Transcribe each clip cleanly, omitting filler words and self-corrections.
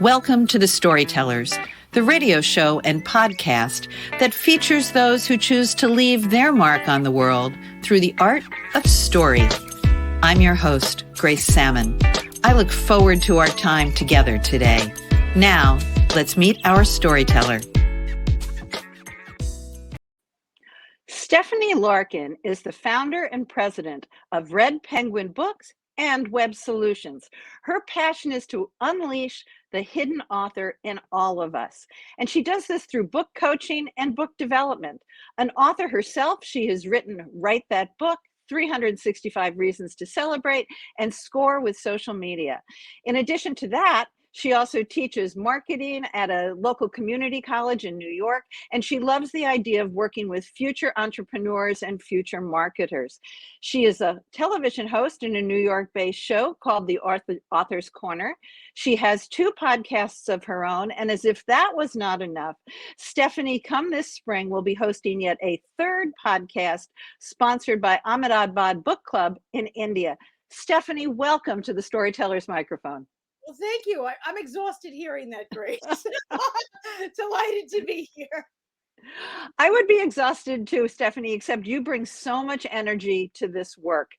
Welcome to the Storytellers, the radio show and podcast that features those who choose to leave their mark on the world through the art of story. I'm your host, Grace Sammon. I look forward to our time together today. Now, let's meet our storyteller. Stephanie Larkin is the founder and president of Red Penguin Books and Web Solutions. Her passion is to unleash the hidden author in all of us. And she does this through book coaching and book development. An author herself, she has written Write That Book, 365 Reasons to Celebrate, and Score with social media. In addition to that, she also teaches marketing at a local community college in New York, and she loves the idea of working with future entrepreneurs and future marketers. She is a television host in a New York-based show called The Author's Corner. She has 2 podcasts of her own, and as if that was not enough, Stephanie, come this spring, will be hosting yet a 3rd podcast sponsored by Ahmedabad Book Club in India. Stephanie, welcome to the Storytellers microphone. Well, thank you. I'm exhausted hearing that, Grace. Delighted to be here. I would be exhausted too, Stephanie, except you bring so much energy to this work.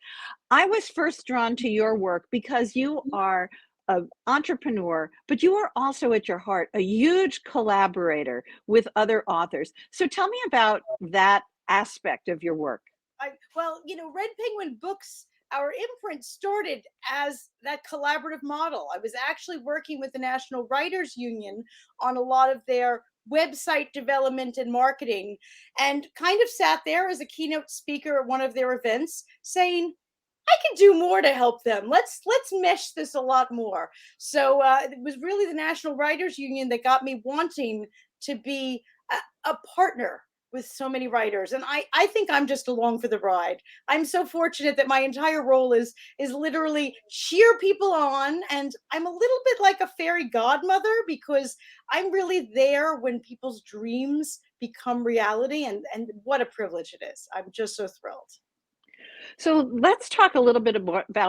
I was first drawn to your work because you are an entrepreneur, but you are also at your heart a huge collaborator with other authors. So tell me about that aspect of your work. Red Penguin Books, our imprint started as that collaborative model. I was actually working with the National Writers Union on a lot of their website development and marketing, and kind of sat there as a keynote speaker at one of their events saying, I can do more to help them. Let's mesh this a lot more. So it was really the National Writers Union that got me wanting to be a partner with so many writers. And I think I'm just along for the ride. I'm so fortunate that my entire role is literally cheer people on. And I'm a little bit like a fairy godmother because I'm really there when people's dreams become reality. And what a privilege it is. I'm just so thrilled. So let's talk a little bit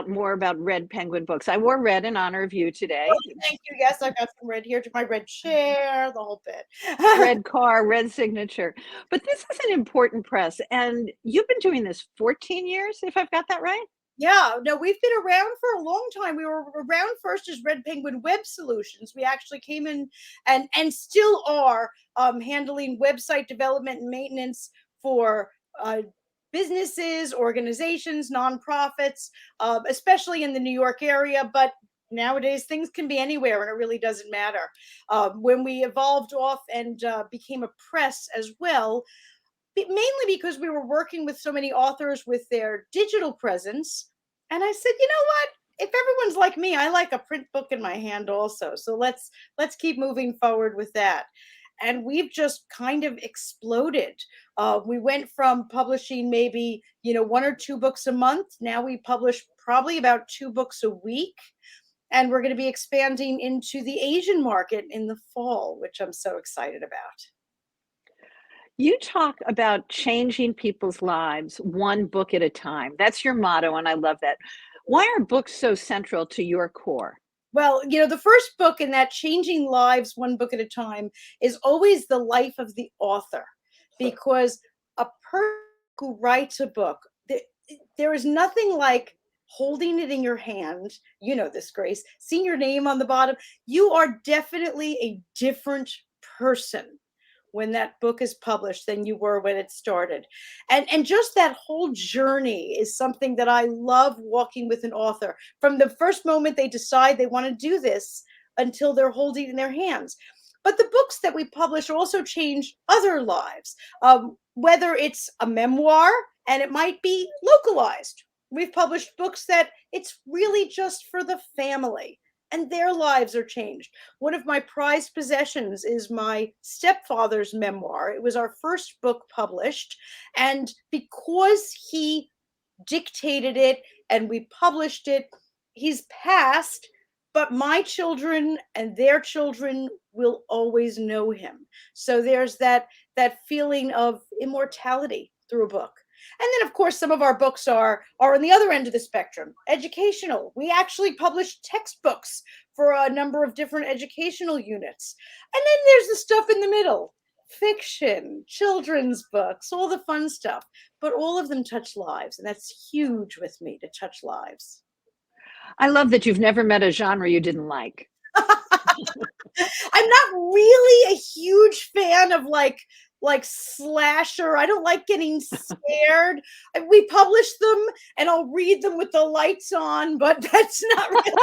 more about Red Penguin Books. I wore red in honor of you today. Oh, thank you. Yes, I've got some red here to my red chair, the whole bit. Red car, red signature. But this is an important press, and you've been doing this 14 years, if I've got that right? Yeah, no, we've been around for a long time. We were around first as Red Penguin Web Solutions. We actually came in and still are handling website development and maintenance for businesses, organizations, nonprofits, especially in the New York area. But nowadays, things can be anywhere, and it really doesn't matter. When we evolved off and became a press as well, mainly because we were working with so many authors with their digital presence. And I said, you know what? If everyone's like me, I like a print book in my hand also. So let's keep moving forward with that. And we've just kind of exploded. We went from publishing maybe 1 or 2 books a month. Now we publish probably about 2 books a week. And we're going to be expanding into the Asian market in the fall, which I'm so excited about. You talk about changing people's lives one book at a time. That's your motto, and I love that. Why are books so central to your core? Well, the first book in that changing lives one book at a time is always the life of the author, because a person who writes a book, there is nothing like holding it in your hand. You know this, Grace, seeing your name on the bottom. You are definitely a different person when that book is published than you were when it started. And just that whole journey is something that I love walking with an author from the first moment they decide they want to do this until they're holding it in their hands. But the books that we publish also change other lives, whether it's a memoir and it might be localized. We've published books that it's really just for the family, and their lives are changed. One of my prized possessions is my stepfather's memoir. It was our first book published. And because he dictated it and we published it, he's passed, but my children and their children will always know him. So there's that feeling of immortality through a book. And then, of course, some of our books are on the other end of the spectrum, educational. We actually publish textbooks for a number of different educational units. And then there's the stuff in the middle, fiction, children's books, all the fun stuff. But all of them touch lives, and that's huge with me, to touch lives. I love that you've never met a genre you didn't like. I'm not really a huge fan of like slasher. I don't like getting scared. We publish them and I'll read them with the lights on, but that's not really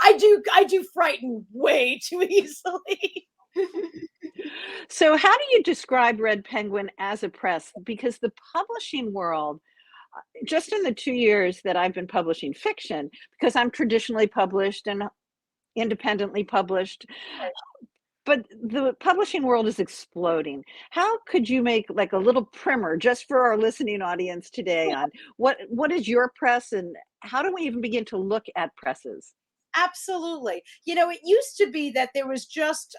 I do frighten way too easily. So, how do you describe Red Penguin as a press? Because the publishing world, just in the 2 years that I've been publishing fiction, because I'm traditionally published and independently published, but the publishing world is exploding. How could you make like a little primer just for our listening audience today on what is your press and how do we even begin to look at presses? Absolutely. You know, it used to be that there was just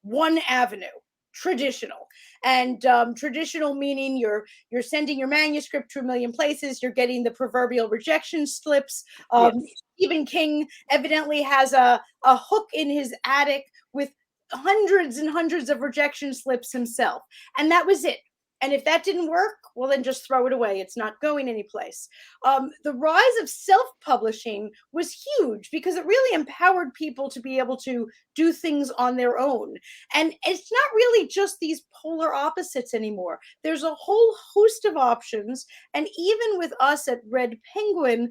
one avenue, traditional, and traditional meaning you're sending your manuscript to a million places. You're getting the proverbial rejection slips. Yes. Stephen King evidently has a hook in his attic with hundreds and hundreds of rejection slips himself, and that was it. And if that didn't work, well, then just throw it away. It's not going anyplace. The rise of self publishing was huge because it really empowered people to be able to do things on their own. And it's not really just these polar opposites anymore. There's a whole host of options. And even with us at Red Penguin,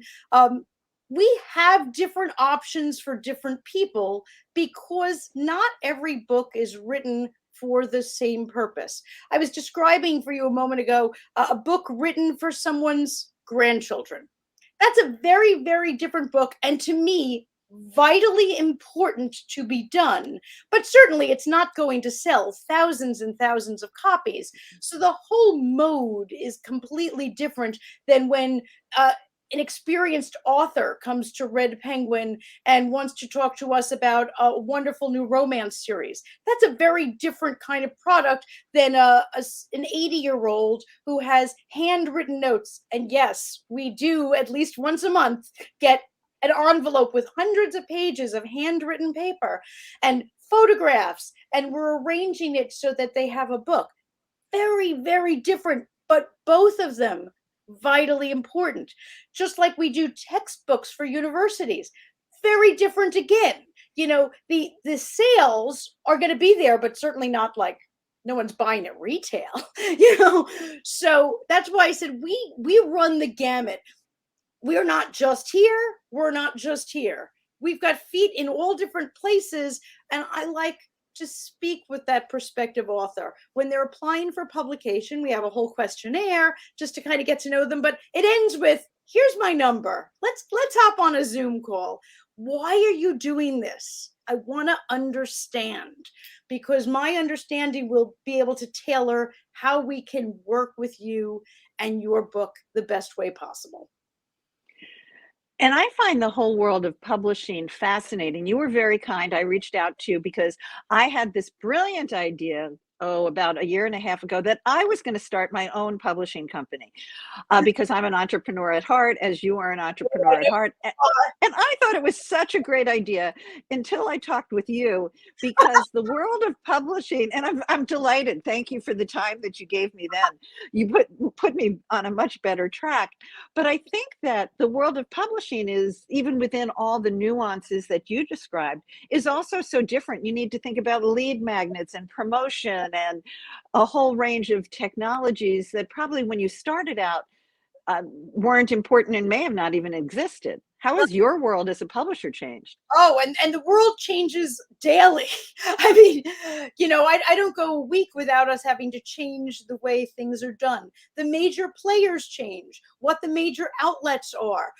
we have different options for different people because not every book is written for the same purpose. I was describing for you a moment ago a book written for someone's grandchildren. That's a very, very different book. And to me, vitally important to be done. But certainly it's not going to sell thousands and thousands of copies. So the whole mode is completely different than when an experienced author comes to Red Penguin and wants to talk to us about a wonderful new romance series. That's a very different kind of product than an 80-year-old who has handwritten notes. And yes, we do at least once a month get an envelope with hundreds of pages of handwritten paper and photographs, and we're arranging it so that they have a book. Very, very different, but both of them vitally important. Just like we do textbooks for universities, very different again. You know, the sales are going to be there, but certainly not like no one's buying at retail. You know, so that's why I said we run the gamut. We're not just here. We're not just here. We've got feet in all different places, and I like to speak with that prospective author. When they're applying for publication, we have a whole questionnaire just to kind of get to know them, but it ends with, here's my number. Let's hop on a Zoom call. Why are you doing this? I want to understand, because my understanding will be able to tailor how we can work with you and your book the best way possible. And I find the whole world of publishing fascinating. You were very kind. I reached out to you because I had this brilliant idea, oh, about a year and a half ago, that I was going to start my own publishing company because I'm an entrepreneur at heart, as you are an entrepreneur at heart. And I thought it was such a great idea until I talked with you, because the world of publishing, and I'm delighted. Thank you for the time that you gave me then. You put me on a much better track. But I think that the world of publishing is, even within all the nuances that you described, is also so different. You need to think about lead magnets and promotion and a whole range of technologies that probably when you started out weren't important and may have not even existed. How has your world as a publisher changed? Oh, and the world changes daily. I mean, you know, I don't go a week without us having to change the way things are done. The major players change, what the major outlets are.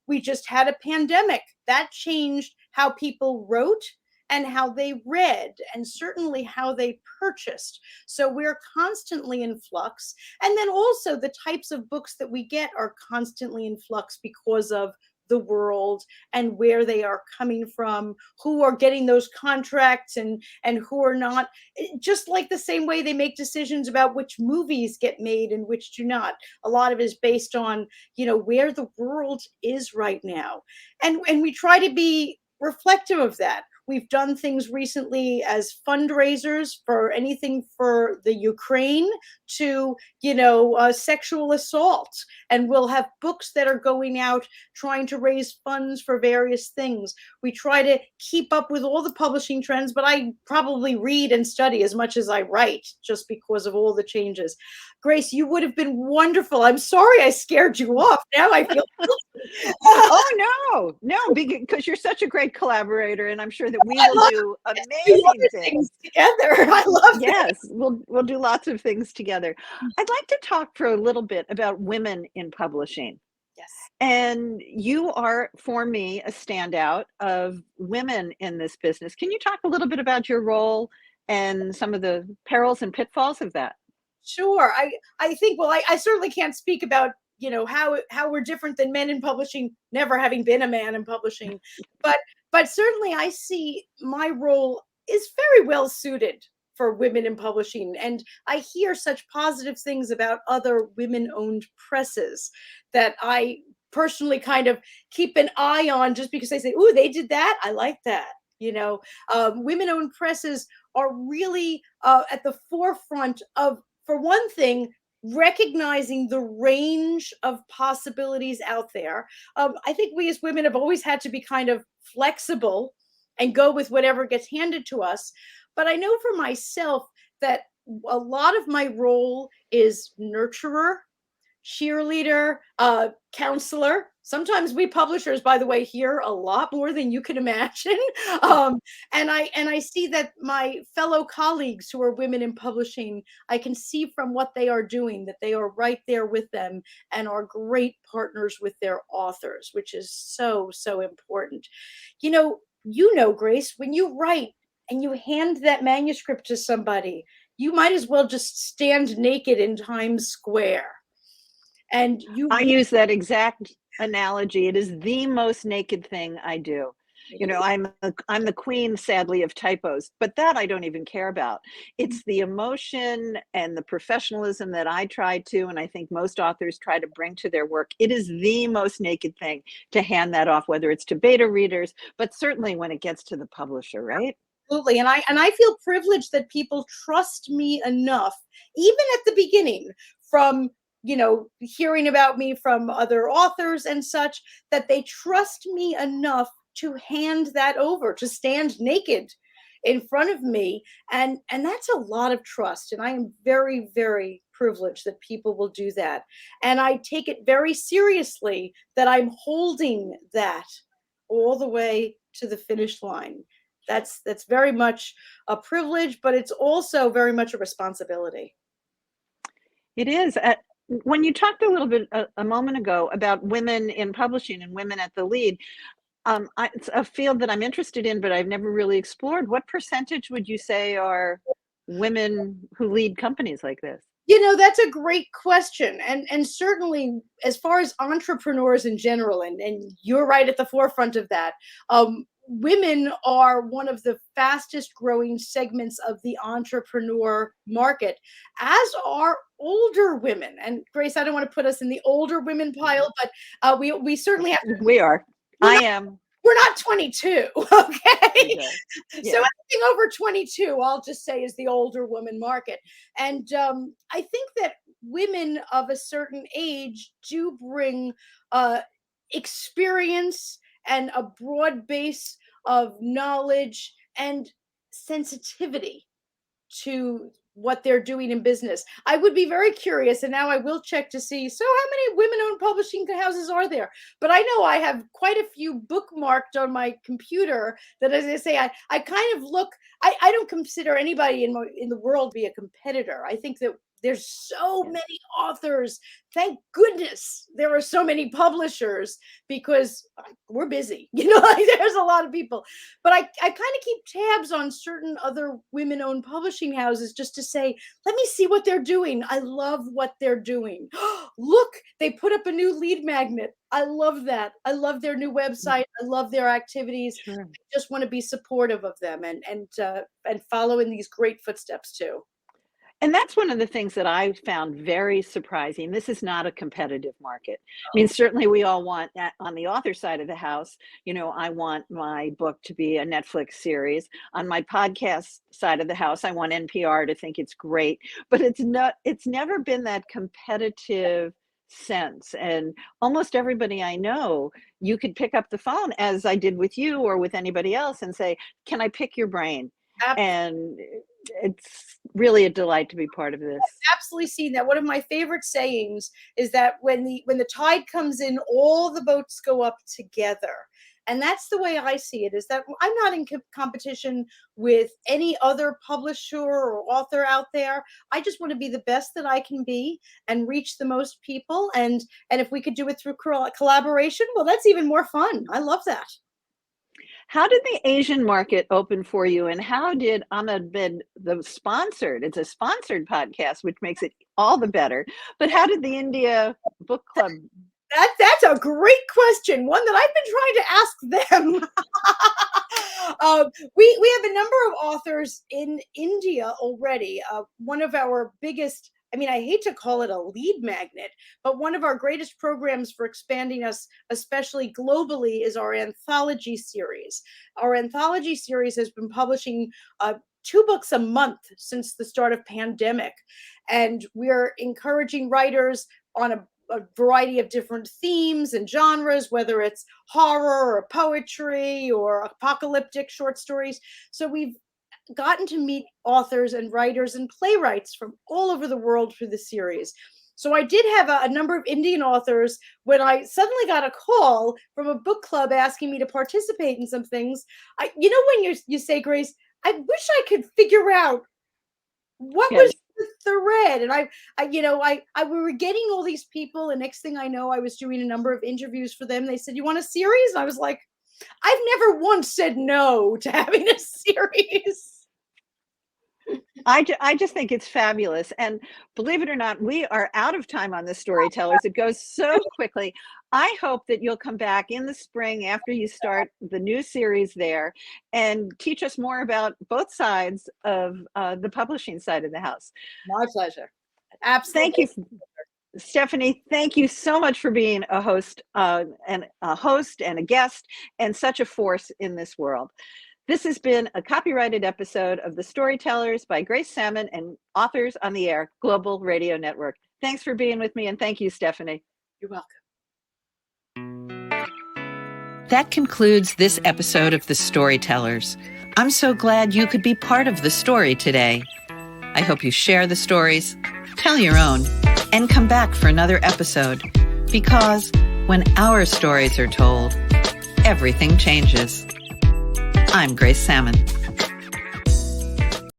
We just had a pandemic that changed how people wrote and how they read, and certainly how they purchased. So we're constantly in flux. And then also the types of books that we get are constantly in flux because of the world and where they are coming from, who are getting those contracts and who are not. Just like the same way they make decisions about which movies get made and which do not. A lot of it is based on, where the world is right now. And we try to be reflective of that. We've done things recently as fundraisers for anything for the Ukraine to, sexual assault. And we'll have books that are going out trying to raise funds for various things. We try to keep up with all the publishing trends, but I probably read and study as much as I write just because of all the changes. Grace, you would have been wonderful. I'm sorry I scared you off. Now I feel Oh no, because you're such a great collaborator, and I'm sure that we will do amazing things together. I love that. Yes, we'll do lots of things together. I'd like to talk for a little bit about women in publishing. Yes. And you are, for me, a standout of women in this business. Can you talk a little bit about your role and some of the perils and pitfalls of that? Sure. I think, well, I certainly can't speak about, how we're different than men in publishing, never having been a man in publishing. But certainly I see my role is very well suited for women in publishing. And I hear such positive things about other women-owned presses that I personally kind of keep an eye on, just because they say, "Ooh, they did that. I like that." Women-owned presses are really at the forefront of, for one thing, recognizing the range of possibilities out there. I think we as women have always had to be kind of flexible and go with whatever gets handed to us. But I know for myself that a lot of my role is nurturer, cheerleader, counselor. Sometimes we publishers, by the way, hear a lot more than you can imagine. And I see that my fellow colleagues who are women in publishing, I can see from what they are doing that they are right there with them and are great partners with their authors, which is so, so important. Grace, when you write and you hand that manuscript to somebody, you might as well just stand naked in Times Square. And I use that exact analogy. It is the most naked thing I do. I'm the queen, sadly, of typos, but that I don't even care about. It's the emotion and the professionalism that I try to, and I think most authors try to bring to their work. It is the most naked thing to hand that off, whether it's to beta readers, but certainly when it gets to the publisher, right? Absolutely. And I feel privileged that people trust me enough, even at the beginning, from hearing about me from other authors and such, that they trust me enough to hand that over, to stand naked in front of me. And that's a lot of trust. And I am very, very privileged that people will do that. And I take it very seriously that I'm holding that all the way to the finish line. That's very much a privilege, but it's also very much a responsibility. It is. When you talked a little bit a moment ago about women in publishing and women at the lead, it's a field that I'm interested in, but I've never really explored. What percentage would you say are women who lead companies like this? That's a great question. And certainly as far as entrepreneurs in general, and you're right at the forefront of that, women are one of the fastest growing segments of the entrepreneur market, as are older women. And Grace, I don't want to put us in the older women pile, but we certainly have to. We are. I am. We're not 22, okay? Okay. So Yeah. anything over 22, I'll just say, is the older woman market. And I think that women of a certain age do bring experience and a broad base of knowledge and sensitivity to what they're doing in business. I would be very curious, and now I will check to see, so how many women-owned publishing houses are there? But I know I have quite a few bookmarked on my computer that, as I say, I kind of look, I don't consider anybody in the world be a competitor. I think that There's so many authors. Thank goodness there are so many publishers, because we're busy. Like, there's a lot of people. But I kind of keep tabs on certain other women-owned publishing houses just to say, let me see what they're doing. I love what they're doing. Look, they put up a new lead magnet. I love that. I love their new website. I love their activities. Sure. I just want to be supportive of them and follow in these great footsteps too. And that's one of the things that I found very surprising. This is not a competitive market. I mean, certainly we all want that on the author side of the house. I want my book to be a Netflix series. On my podcast side of the house, I want NPR to think it's great, but it's never been that competitive sense. And almost everybody I know, you could pick up the phone, as I did with you or with anybody else, and say, can I pick your brain? And it's really a delight to be part of this. I've absolutely seen that. One of my favorite sayings is that when the tide comes in, all the boats go up together. And that's the way I see it, is that I'm not in competition with any other publisher or author out there. I just want to be the best that I can be and reach the most people. And if we could do it through collaboration, well, that's even more fun. I love that. How did the Asian market open for you, and how did Ahmed been it's a sponsored podcast, which makes it all the better, but how did the India book club? That's a great question, one that I've been trying to ask them. We have a number of authors in India already. One of our biggest, I hate to call it a lead magnet, but one of our greatest programs for expanding us, especially globally, is our anthology series. Our anthology series has been publishing 2 books a month since the start of pandemic. And we're encouraging writers on a variety of different themes and genres, whether it's horror or poetry or apocalyptic short stories. So we've gotten to meet authors and writers and playwrights from all over the world through the series. So I did have a number of Indian authors when I suddenly got a call from a book club asking me to participate in some things. When you say, Grace, I wish I could figure out what was the thread. And we were getting all these people, and next thing I know, I was doing a number of interviews for them. They said, you want a series? And I was like, I've never once said no to having a series. I just think it's fabulous. And believe it or not, we are out of time on the Storytellers. It goes so quickly. I hope that you'll come back in the spring after you start the new series there and teach us more about both sides of the publishing side of the house. My pleasure. Absolutely. Thank you, Stephanie. Thank you so much for being a host and a guest and such a force in this world. This has been a copyrighted episode of The Storytellers by Grace Sammon and Authors on the Air Global Radio Network. Thanks for being with me, and thank you, Stephanie. You're welcome. That concludes this episode of The Storytellers. I'm so glad you could be part of the story today. I hope you share the stories, tell your own, and come back for another episode, because when our stories are told, everything changes. I'm Grace Sammon.